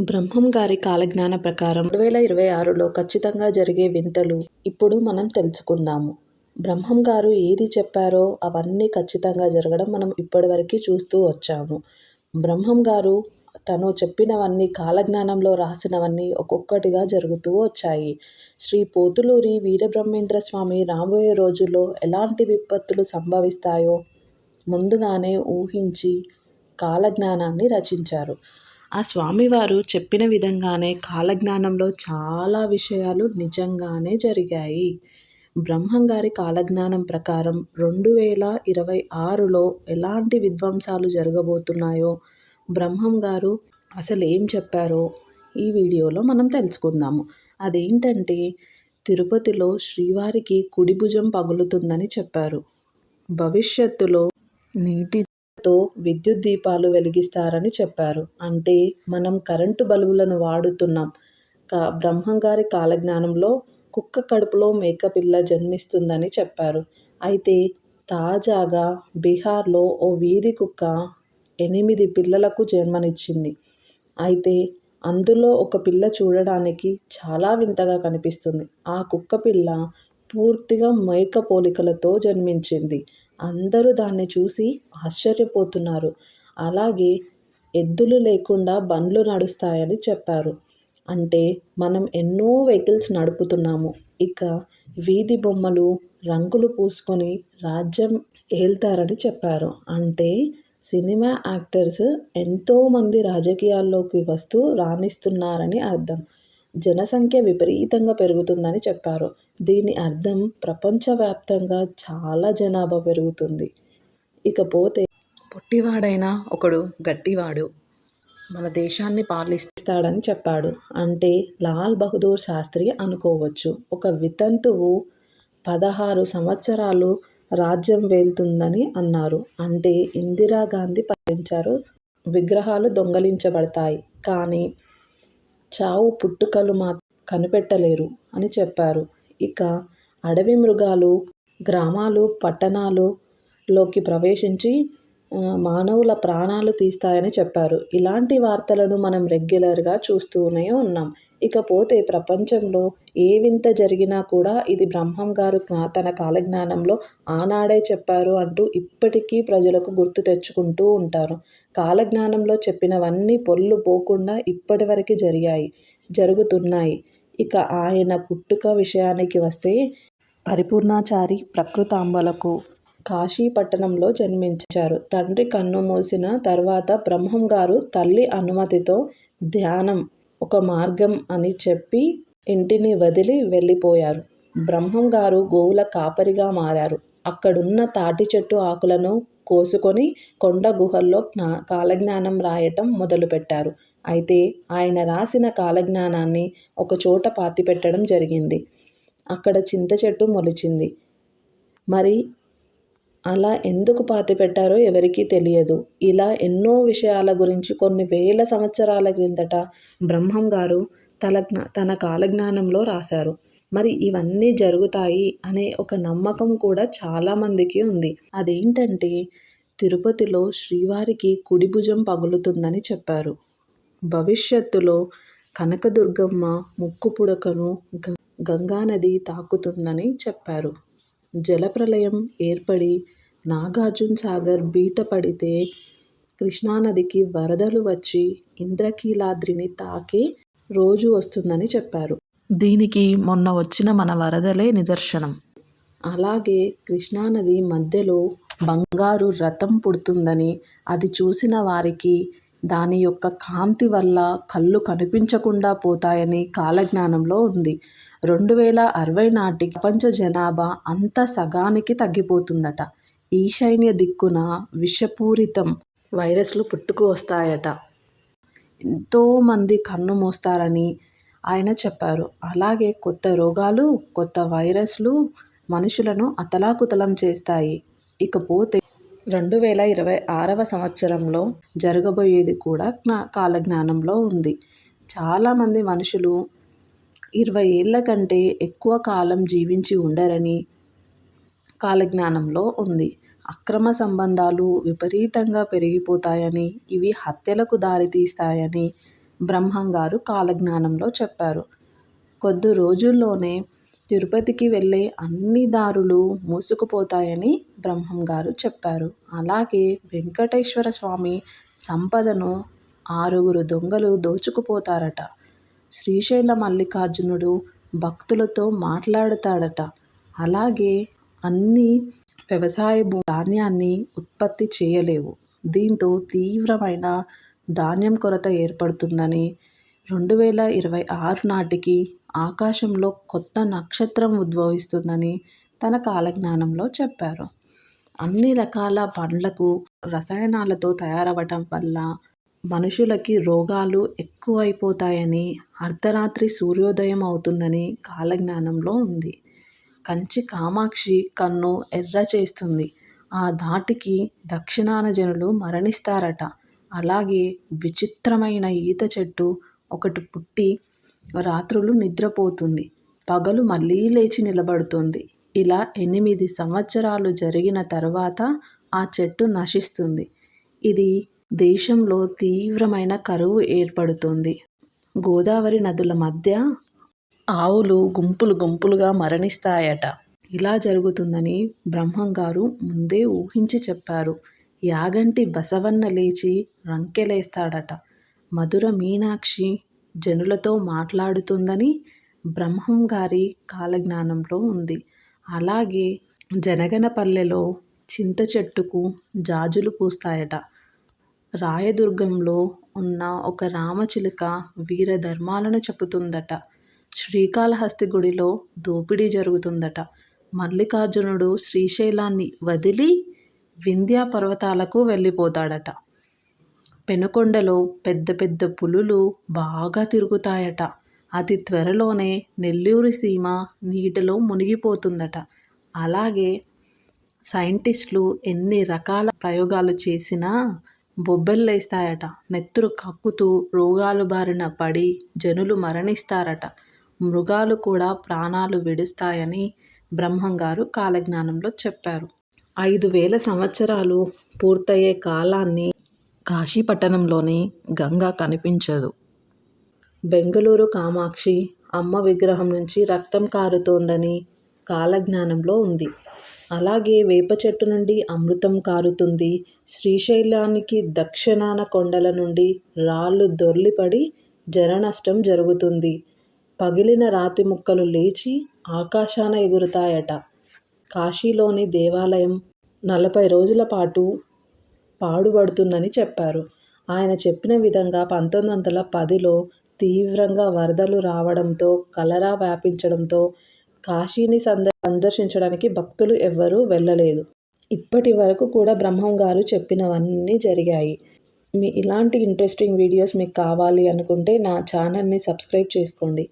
బ్రహ్మం గారి కాలజ్ఞాన ప్రకారం 2026లో ఖచ్చితంగా జరిగే వింతలు ఇప్పుడు మనం తెలుసుకుందాము. బ్రహ్మం గారు ఏది చెప్పారో అవన్నీ ఖచ్చితంగా జరగడం మనం ఇప్పటివరకు చూస్తూ వచ్చాము. బ్రహ్మం గారు తను చెప్పినవన్నీ కాలజ్ఞానంలో రాసినవన్నీ ఒక్కొక్కటిగా జరుగుతూ వచ్చాయి. శ్రీ పోతులూరి వీరబ్రహ్మేంద్ర స్వామి రాబోయే రోజుల్లో ఎలాంటి విపత్తులు సంభవిస్తాయో ముందుగానే ఊహించి కాలజ్ఞానాన్ని రచించారు. ఆ స్వామివారు చెప్పిన విధంగానే కాలజ్ఞానంలో చాలా విషయాలు నిజంగానే జరిగాయి. బ్రహ్మం గారి కాలజ్ఞానం ప్రకారం 2026లో ఎలాంటి విధ్వంసాలు జరగబోతున్నాయో బ్రహ్మం గారు అసలు ఏం చెప్పారో ఈ వీడియోలో మనం తెలుసుకుందాము. అదేంటంటే తిరుపతిలో శ్రీవారికి కుడి భుజం పగులుతుందని చెప్పారు. భవిష్యత్తులో నీటితో విద్యుత్ దీపాలు వెలిగిస్తారని చెప్పారు. అంటే మనం కరెంటు బల్బులను వాడుతున్నాం. బ్రహ్మం గారి కాలజ్ఞానంలో కుక్క కడుపులో మేకపిల్ల జన్మిస్తుందని చెప్పారు. అయితే తాజాగా బీహార్లో ఓ వీధి కుక్క 8 పిల్లలకు జన్మనిచ్చింది. అయితే అందులో ఒక పిల్ల చూడడానికి చాలా వింతగా కనిపిస్తుంది. ఆ కుక్క పిల్ల పూర్తిగా మేక పోలికలతో జన్మించింది. అందరూ దాన్ని చూసి ఆశ్చర్యపోతున్నారు. అలాగే ఎద్దులు లేకుండా బండ్లు నడుస్తాయని చెప్పారు. అంటే మనం ఎన్నో వెహికల్స్ నడుపుతున్నాము. ఇక వీధి బొమ్మలు రంగులు పూసుకొని రాజ్యం ఏల్తారని చెప్పారు. అంటే సినిమా యాక్టర్స్ ఎంతోమంది రాజకీయాల్లోకి వస్తూ రాణిస్తున్నారని అర్థం. జనసంఖ్య విపరీతంగా పెరుగుతుందని చెప్పారు. దీని అర్థం ప్రపంచవ్యాప్తంగా చాలా జనాభా పెరుగుతుంది. ఇకపోతే పొట్టివాడైనా ఒకడు గట్టివాడు మన దేశాన్ని పాలిస్తాడని చెప్పాడు. అంటే లాల్ బహదూర్ శాస్త్రి అనుకోవచ్చు. ఒక వితంతువు 16 సంవత్సరాలు రాజ్యం వేల్తుందని అన్నారు. అంటే ఇందిరాగాంధీ పాలించారు. విగ్రహాలు దొంగిలించబడతాయి కానీ చావు పుట్టుకలు కనిపెట్టలేరు అని చెప్పారు. ఇక అడవి మృగాలు గ్రామాలు పట్టణాలలోకి ప్రవేశించి మానవుల ప్రాణాలు తీస్తాయని చెప్పారు. ఇలాంటి వార్తలను మనం రెగ్యులర్గా చూస్తూనే ఉన్నాం. ఇకపోతే ప్రపంచంలో ఏ వింత జరిగినా కూడా ఇది బ్రహ్మం గారు తన కాలజ్ఞానంలో ఆనాడే చెప్పారు అంటూ ఇప్పటికీ ప్రజలకు గుర్తు తెచ్చుకుంటూ ఉంటారు. కాలజ్ఞానంలో చెప్పినవన్నీ పొల్లు పోకుండా ఇప్పటి వరకు జరుగుతున్నాయి. ఇక ఆయన పుట్టుక విషయానికి వస్తే పరిపూర్ణాచారి ప్రకృతాంబలకు కాశీ పట్టణంలో జన్మించారు. తండ్రి కన్ను మూసిన తర్వాత బ్రహ్మం గారు తల్లి అనుమతితో ధ్యానం ఒక మార్గం అని చెప్పి ఇంటిని వదిలి వెళ్ళిపోయారు. బ్రహ్మం గారు గోవుల కాపరిగా మారారు. అక్కడున్న తాటి చెట్టు ఆకులను కోసుకొని కొండ గుహల్లో కాలజ్ఞానం రాయటం మొదలుపెట్టారు. అయితే ఆయన రాసిన కాలజ్ఞానాన్ని ఒకచోట పాతిపెట్టడం జరిగింది. అక్కడ చింత చెట్టు మొలిచింది. మరి అలా ఎందుకు పాతిపెట్టారో ఎవరికీ తెలియదు. ఇలా ఎన్నో విషయాల గురించి కొన్ని వేల సంవత్సరాల క్రిందట బ్రహ్మం గారు తన కాలజ్ఞానంలో రాశారు. మరి ఇవన్నీ జరుగుతాయి అనే ఒక నమ్మకం కూడా చాలామందికి ఉంది. అదేంటంటే తిరుపతిలో శ్రీవారికి కుడి భుజం పగులుతుందని చెప్పారు. భవిష్యత్తులో కనకదుర్గమ్మ ముక్కు పుడకను గంగానది తాకుతుందని చెప్పారు. జలప్రళయం ఏర్పడి నాగార్జున సాగర్ బీట పడితే కృష్ణానదికి వరదలు వచ్చి ఇంద్రకీలాద్రిని తాకే రోజు వస్తుందని చెప్పారు. దీనికి మొన్న వచ్చిన మన వరదలే నిదర్శనం. అలాగే కృష్ణానది మధ్యలో బంగారు రథం పుడుతుందని, అది చూసిన వారికి దాని యొక్క కాంతి వల్ల కళ్ళు కనిపించకుండా పోతాయని కాలజ్ఞానంలో ఉంది. 2060 నాటికి ప్రపంచ జనాభా అంతా సగానికి తగ్గిపోతుందట. ఈశాన్య దిక్కున విషపూరితం వైరస్లు పుట్టుకు వస్తాయట. ఎంతోమంది కన్ను మూస్తారని ఆయన చెప్పారు. అలాగే కొత్త రోగాలు కొత్త వైరస్లు మనుషులను అతలాకుతలం చేస్తాయి. ఇకపోతే 2026వ సంవత్సరంలో జరగబోయేది కూడా కాలజ్ఞానంలో ఉంది. చాలామంది మనుషులు 20 ఏళ్ల కంటే ఎక్కువ కాలం జీవించి ఉండరని కాలజ్ఞానంలో ఉంది. అక్రమ సంబంధాలు విపరీతంగా పెరిగిపోతాయని, ఇవి హత్యలకు దారితీస్తాయని, బ్రహ్మంగారు కాలజ్ఞానంలో చెప్పారు. కొద్ది రోజుల్లోనే తిరుపతికి వెళ్ళే అన్ని దారులు మూసుకుపోతాయని బ్రహ్మంగారు చెప్పారు. అలాగే వెంకటేశ్వర స్వామి సంపదను 6 దొంగలు దోచుకుపోతారట. శ్రీశైల మల్లికార్జునుడు భక్తులతో మాట్లాడతాడట. అలాగే అన్ని వ్యవసాయ ధాన్యాన్ని ఉత్పత్తి చేయలేవు. దీంతో తీవ్రమైన ధాన్యం కొరత ఏర్పడుతుందని, 2026 నాటికి ఆకాశంలో కొత్త నక్షత్రం ఉద్భవిస్తుందని తన కాలజ్ఞానంలో చెప్పారు. అన్ని రకాల పండ్లకు రసాయనాలతో తయారవటం వల్ల మనుషులకి రోగాలు ఎక్కువైపోతాయని, అర్ధరాత్రి సూర్యోదయం అవుతుందని కాలజ్ఞానంలో ఉంది. కంచి కామాక్షి కన్ను ఎర్ర చేస్తుంది. ఆ ధాటికి దక్షిణాన జనులు మరణిస్తారట. అలాగే విచిత్రమైన ఈత చెట్టు ఒకటి పుట్టి రాత్రులు నిద్రపోతుంది, పగలు మళ్ళీ లేచి నిలబడుతుంది. ఇలా 8 సంవత్సరాలు జరిగిన తర్వాత ఆ చెట్టు నశిస్తుంది. ఇది దేశంలో తీవ్రమైన కరువు ఏర్పడుతుంది. గోదావరి నదుల మధ్య ఆవులు గుంపులు గుంపులుగా మరణిస్తాయట. ఇలా జరుగుతుందని బ్రహ్మంగారు ముందే ఊహించి చెప్పారు. యాగంటి బసవన్న లేచి రంకెలేస్తాడట. మధుర మీనాక్షి జనులతో మాట్లాడుతుందని బ్రహ్మంగారి కాలజ్ఞానంలో ఉంది. అలాగే జనగనపల్లెలో చింత చెట్టుకు జాజులు పూస్తాయట. రాయదుర్గంలో ఉన్న ఒక రామచిలుక వీరధర్మాలను చెబుతుందట. శ్రీకాళహస్తి గుడిలో దోపిడీ జరుగుతుందట. మల్లికార్జునుడు శ్రీశైలాన్ని వదిలి వింధ్యా పర్వతాలకు వెళ్ళిపోతాడట. పెనుకొండలో పెద్ద పెద్ద పులులు బాగా తిరుగుతాయట. అతి త్వరలోనే నెల్లూరు సీమ నీటిలో మునిగిపోతుందట. అలాగే సైంటిస్టులు ఎన్ని రకాల ప్రయోగాలు చేసినా బొబ్బెల్లేస్తాయట. నెత్తురు కక్కుతూ రోగాలు బారిన పడి జనులు మరణిస్తారట. మృగాలు కూడా ప్రాణాలు విడుస్తాయని బ్రహ్మంగారు కాలజ్ఞానంలో చెప్పారు. 5000 సంవత్సరాలు పూర్తయ్యే కాలాన్ని కాశీపట్టణంలోని గంగ కనిపించదు. బెంగళూరు కామాక్షి అమ్మ విగ్రహం నుంచి రక్తం కారుతోందని కాలజ్ఞానంలో ఉంది. అలాగే వేప చెట్టు నుండి అమృతం కారుతుంది. శ్రీశైలానికి దక్షిణాన కొండల నుండి రాళ్ళు దొర్లిపడి జననష్టం జరుగుతుంది. పగిలిన రాతి ముక్కలు లేచి ఆకాశాన ఎగురుతాయట. కాశీలోని దేవాలయం 40 రోజుల పాటు పాడుబడుతుందని చెప్పారు. ఆయన చెప్పిన విధంగా 1910లో తీవ్రంగా వరదలు రావడంతో, కలరా వ్యాపించడంతో కాశీని సందర్శించడానికి భక్తులు ఎవ్వరూ వెళ్ళలేదు. ఇప్పటి వరకు కూడా బ్రహ్మంగారు చెప్పినవన్నీ జరిగాయి. ఇలాంటి ఇంట్రెస్టింగ్ వీడియోస్ మీకు కావాలి అనుకుంటే నా ఛానల్ని సబ్స్క్రైబ్ చేసుకోండి.